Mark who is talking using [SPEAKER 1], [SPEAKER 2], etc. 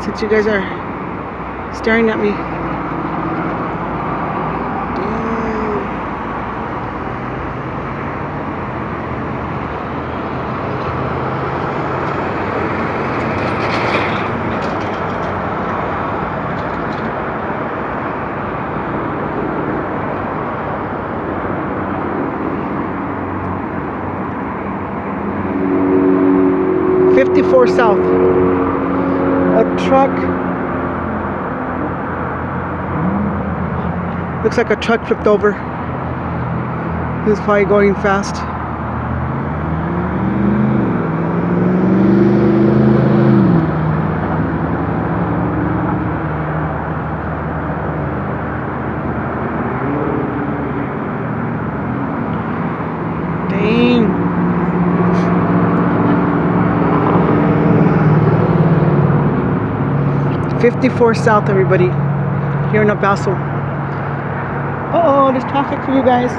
[SPEAKER 1] since you guys are staring at me. Damn. 54 South. A truck. Looks like a truck flipped over. He was probably going fast. Dang. '54 South, everybody, here in El Paso. Uh-oh, there's traffic for you guys.